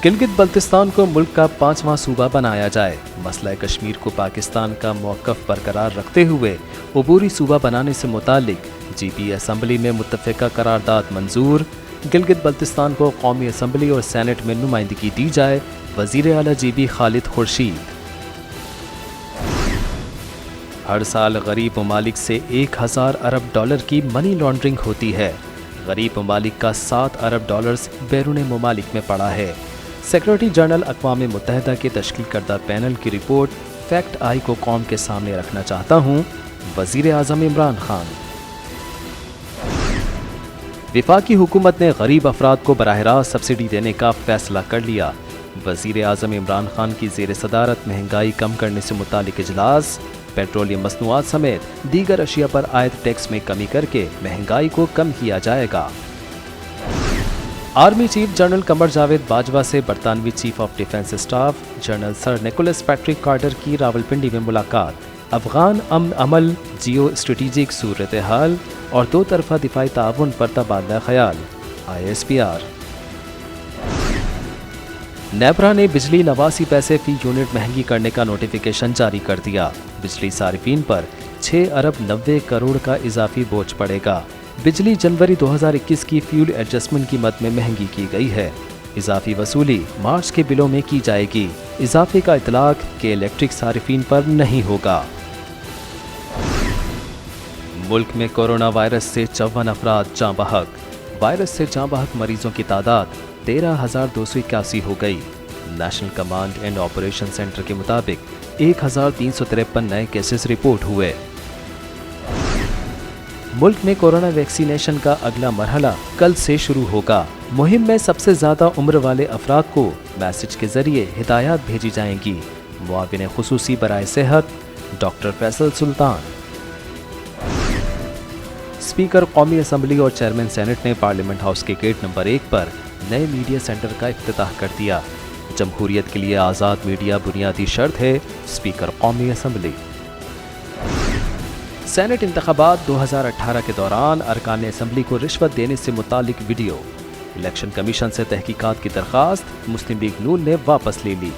गिलगित बल्तिस्तान को मुल्क का 5वां सूबा बनाया जाए। मसला कश्मीर को पाकिस्तान का मौक़िफ़ बरकरार रखते हुए अबूरी सूबा बनाने से मुतालिक जीपी असम्बली में मुत्तफ़िका करारदाद मंजूर। गिलगित बल्तिस्तान को कौमी असम्बली और सेनेट में नुमाइंदगी दी जाए। वज़ीर आला जीबी खालिद खुर्शीद। हर साल गरीब ममालिक से 1000 अरब डॉलर की मनी लॉन्ड्रिंग होती है। गरीब ममालिक का 7 अरब डॉलर्स बैरून ममालिक में पड़ा है। सेक्रेटरी जनरल अक़वाम मुत्तहिदा के तश्कील करदा पैनल की रिपोर्ट फैक्ट आई को कौम के सामने रखना चाहता हूँ। वज़ीर आज़म इमरान खान। वफाकी हुकूमत ने गरीब अफराद को बराह रास्त सब्सिडी देने का फैसला कर लिया। वज़ीर आज़म इमरान खान की ज़ेर सदारत महंगाई कम करने से मुतालिक इजलास। पेट्रोलियम मसनूआत समेत दीगर अशिया पर आयद टैक्स में कमी करके महंगाई को कम किया जाएगा। Army chief general Qamar Javed Bajwa से बरतानवी chief of defence staff general sir Nicholas Patrick Carter की रावलपिंडी में मुलाकात। अफगान अमन अमल, जियो स्ट्रेटेजिक सूरत हाल और दो तरफा दिफाई ताउन पर तबादला ख्याल। ISPR। नेपरा ने बिजली 89 पैसे फी यूनिट महंगी करने का नोटिफिकेशन जारी कर दिया। बिजली सारिफीन पर 6 अरब 90 करोड़ का इजाफी बोझ पड़ेगा। बिजली जनवरी 2021 की फ्यूल एडजस्टमेंट कीमत में महंगी की गई है। इजाफी वसूली मार्च के बिलों में की जाएगी। इजाफे का इतलाक के इलेक्ट्रिक सारिफीन पर नहीं होगा। मुल्क में कोरोना वायरस से 54 अफराद जाँ बहक। वायरस से जाँ बहक मरीजों की तादाद 13,281 हो गई। National command and operation centre के मुताबिक 1,353 नए केसेस रिपोर्ट हुए। मुल्क में कोरोना वैक्सीनेशन का अगला मरहला कल से शुरू होगा। मुहिम में सबसे ज़्यादा उम्र वाले अफराद को मैसेज के जरिए हिदायत भेजी जाएंगी। मुआविन खुसूसी बराए सेहत डॉक्टर फैसल सुल्तान। स्पीकर कौमी असम्बली और चेयरमैन सेनेट ने पार्लियामेंट हाउस के गेट नंबर 1 पर नए मीडिया सेंटर का इफ्तिताह कर दिया। जमहूरियत के लिए आज़ाद मीडिया बुनियादी शर्त है। स्पीकर कौमी असम्बली। सेनेट इंतखाबात 2018 के दौरान अरकान असम्बली को रिश्वत देने से मुतालिक वीडियो। इलेक्शन कमीशन से तहकीकात की दरख्वास्त मुस्लिम लीग नून ने वापस ले ली।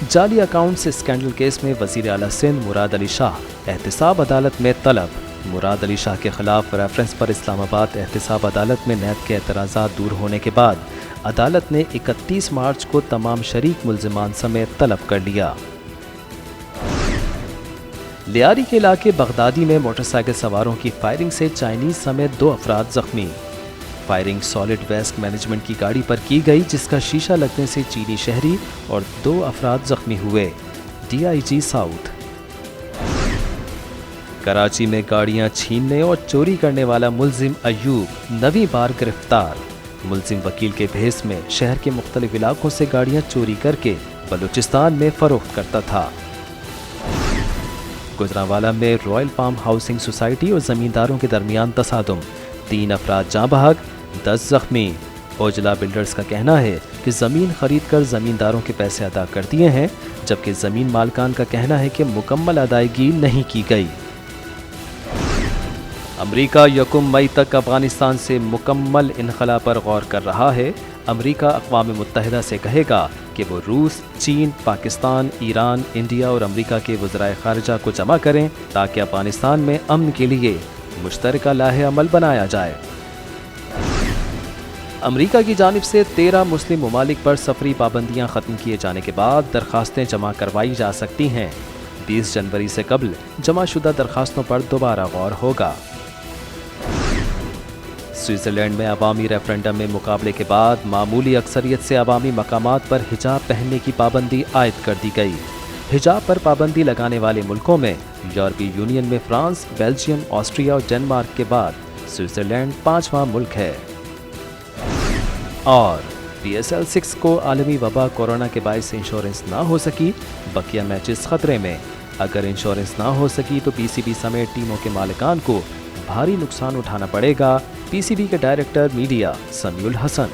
जाली अकाउंट से स्कैंडल केस में वज़ीर आला सिंध मुराद अली शाह एहतिसाब अदालत में तलब। मुराद अली शाह के खिलाफ रेफरेंस पर इस्लामाबाद एहतिसाब अदालत में नैब के एतराज़ात दूर होने के बाद अदालत ने 31 मार्च को तमाम शरीक मुल्ज़िमान समेत तलब कर लिया। लियारी के इलाके बगदादी में मोटरसाइकिल सवारों की फायरिंग से चाइनीज समेत 2 अफराद जख्मी। फायरिंग सॉलिड वेस्ट मैनेजमेंट की गाड़ी पर की गई, जिसका शीशा लगने से चीनी शहरी और 2 अफराद जख्मी हुए। DIG south. कराची में गाड़ियां छीनने और चोरी करने वाला मुल्जिम अयूब नवी बार गिरफ्तार। मुल्जिम वकील के भेस में शहर के मुख्तलिफ इलाकों से गाड़ियां चोरी करके बलूचिस्तान में फरोख्त करता था। गुजरांवाला में रॉयल पाम हाउसिंग सोसाइटी और जमींदारों के दरमियान तसादुम, 3 अफराद जाँ बहक, 10 जख्मी। ओजला बिल्डर्स का कहना है कि ज़मीन खरीद कर ज़मींदारों के पैसे अदा कर दिए हैं, जबकि ज़मीन मालकान का कहना है कि मुकम्मल अदायगी नहीं की गई। अमरीका 1 मई तक अफगानिस्तान से मुकम्मल इनखला पर गौर कर रहा है। अमरीका अक़वाम मुत्तहिदा से कहेगा कि वो रूस, चीन, पाकिस्तान, ईरान, इंडिया और अमरीका के वज़राए ख़ारिजा को जमा करें ताकि अफ़गानिस्तान में अमन के लिए मुश्तरका लाहे अमल बनाया जाए। अमरीका की जानिब से 13 मुस्लिम ममालिक पर सफरी पाबंदियाँ ख़त्म किए जाने के बाद दरख्वास्तें जमा करवाई जा सकती हैं। 20 जनवरी से कबल जमाशुदा दरख्वास्तों पर दोबारा गौर होगा। स्विट्ज़रलैंड में अवामी रेफरेंडम में मुकाबले के बाद मामूली अक्सरियत से अवामी मकामात पर हिजाब पहनने की पाबंदी आयद कर दी गई। हिजाब पर पाबंदी लगाने वाले मुल्कों में यूरोपीय यूनियन में फ्रांस, बेल्जियम, ऑस्ट्रिया और डेनमार्क के बाद स्विट्ज़रलैंड 5वां मुल्क है। और PSL 6 को आलमी वबा कोरोना के बायस इंश्योरेंस ना हो सकी, बकिया मैचेस खतरे में। अगर इंश्योरेंस ना हो सकी तो PCB समेत टीमों के मालिकान को भारी नुकसान उठाना पड़ेगा। PCB के डायरेक्टर मीडिया समीउल हसन।